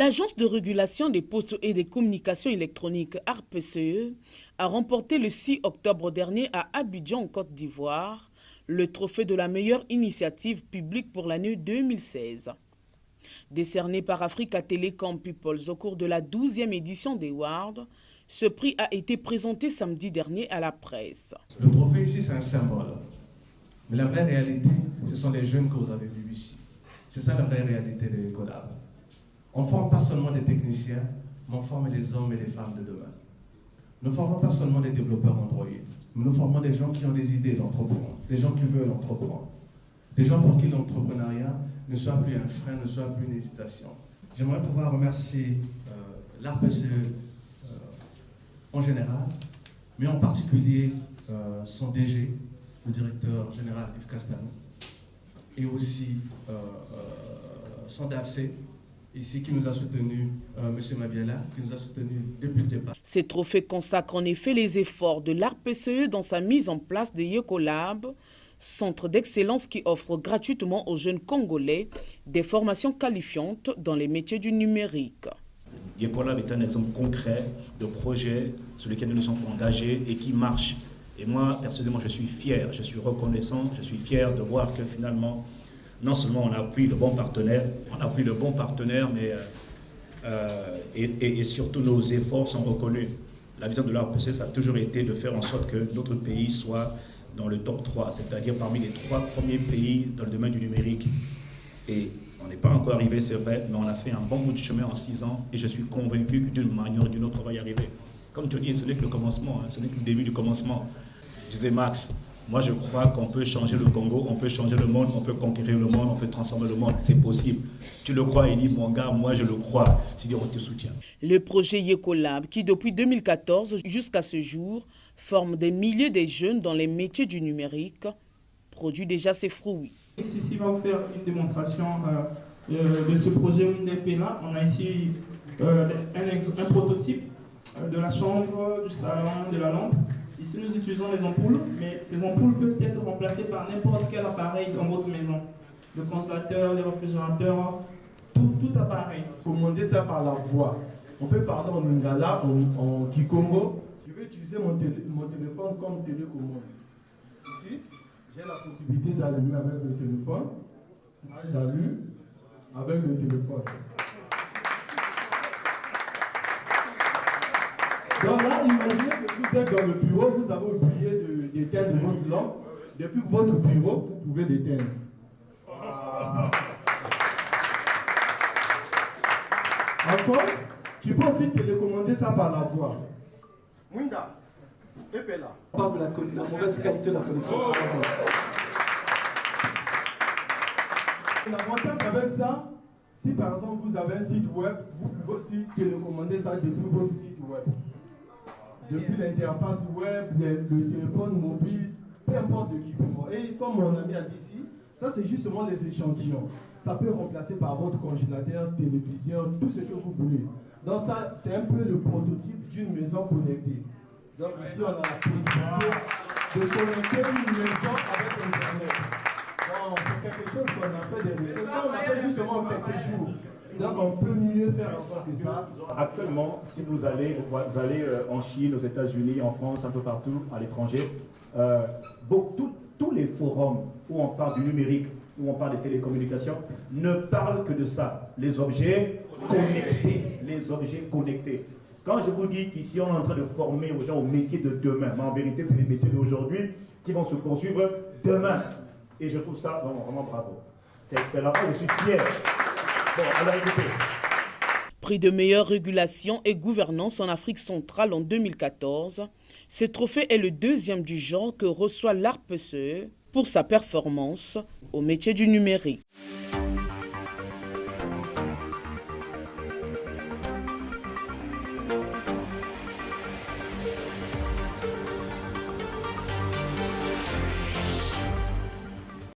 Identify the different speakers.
Speaker 1: L'Agence de régulation des postes et des communications électroniques ARPCE a remporté le 6 octobre dernier à Abidjan, en Côte d'Ivoire, le trophée de la meilleure initiative publique pour l'année 2016. Décerné par Africa Telecom Peoples au cours de la 12e édition des Awards, ce prix a été présenté samedi dernier à la presse.
Speaker 2: Le trophée ici, c'est un symbole. Mais la vraie réalité, ce sont les jeunes que vous avez vus ici. C'est ça la vraie réalité de Ecolab. On ne forme pas seulement des techniciens, mais on forme les hommes et les femmes de demain. Nous ne formons pas seulement des développeurs Android, mais nous formons des gens qui ont des idées d'entreprendre, des gens qui veulent entreprendre, des gens pour qui l'entrepreneuriat ne soit plus un frein, ne soit plus une hésitation. J'aimerais pouvoir remercier l'ARPCE en général, mais en particulier son DG, le directeur général Yves Castanou, et aussi son DAFC, ici qui nous a soutenu, M. Mabiala, qui nous a soutenu depuis le départ.
Speaker 1: Ces trophées consacrent en effet les efforts de l'ARPCE dans sa mise en place de Ecolab, centre d'excellence qui offre gratuitement aux jeunes Congolais des formations qualifiantes dans les métiers du numérique.
Speaker 3: Ecolab est un exemple concret de projet sur lequel nous nous sommes engagés et qui marche. Et moi, personnellement, je suis fier, je suis reconnaissant, je suis fier de voir que finalement, non seulement on a pris le bon partenaire, mais et surtout nos efforts sont reconnus. La vision de l'ARPCE, ça a toujours été de faire en sorte que notre pays soit dans le top 3, c'est-à-dire parmi les 3 premiers pays dans le domaine du numérique. Et on n'est pas encore arrivé, c'est vrai, mais on a fait un bon bout de chemin en 6 ans et je suis convaincu que d'une manière ou d'une autre, on va y arriver. Comme tu dis, ce n'est que le commencement, ce n'est que le début du commencement. Je disais Max, moi je crois qu'on peut changer le Congo, on peut changer le monde, on peut conquérir le monde, on peut transformer le monde, c'est possible. Tu le crois, Elie, mon gars, moi je le crois. Je dis, on te soutient.
Speaker 1: Le projet Ecolab, qui depuis 2014 jusqu'à ce jour, forme des milliers de jeunes dans les métiers du numérique, produit déjà ses fruits.
Speaker 4: Ici, va vous faire une démonstration de ce projet UNDP là. On a ici un prototype de la chambre, du salon, de la lampe. Ici, nous utilisons les ampoules, mais ces ampoules peuvent être remplacées par n'importe quel appareil dans votre maison. Le congélateur, les réfrigérateurs, tout appareil.
Speaker 5: Commander ça par la voix. On peut parler en lingala, en kikongo. Je vais utiliser mon téléphone comme télécommande. Ici, j'ai la possibilité d'allumer avec le téléphone. J'allume avec le téléphone. Donc là, imaginez que vous êtes dans le bureau, vous avez oublié d'éteindre votre lampe. Depuis votre bureau, vous pouvez l'éteindre. Encore, tu peux aussi télécommander ça par la voix. Munda, Epela.
Speaker 6: La mauvaise qualité de la connexion.
Speaker 5: L'avantage avec ça, si par exemple vous avez un site web, vous pouvez aussi télécommander ça depuis votre site web. Depuis l'interface web, le téléphone mobile, peu importe l'équipement. Et comme mon ami a dit ici, ça c'est justement les échantillons. Ça peut remplacer par votre congélateur, télévision, tout ce que vous voulez. Donc ça, c'est un peu le prototype d'une maison connectée. Donc ici, on a la possibilité de connecter une maison avec Internet. Bon, c'est quelque chose qu'on a fait des recherches. Ça, on a fait justement en quelques jours. Donc on peut mieux faire encore que ça.
Speaker 7: Actuellement, si vous allez en Chine, aux États-Unis, en France, un peu partout, à l'étranger, tous les forums où on parle du numérique, où on parle des télécommunications, ne parlent que de ça, les objets connectés, les objets connectés. Quand je vous dis qu'ici on est en train de former aux gens au métier de demain, mais en vérité c'est les métiers d'aujourd'hui qui vont se poursuivre demain. Et je trouve ça vraiment bravo. C'est excellent, je suis fier. Bon, alors écoutez.
Speaker 1: Prix de meilleure régulation et gouvernance en Afrique centrale en 2014, ce trophée est le 2e du genre que reçoit l'ARPCE pour sa performance au métier du numérique.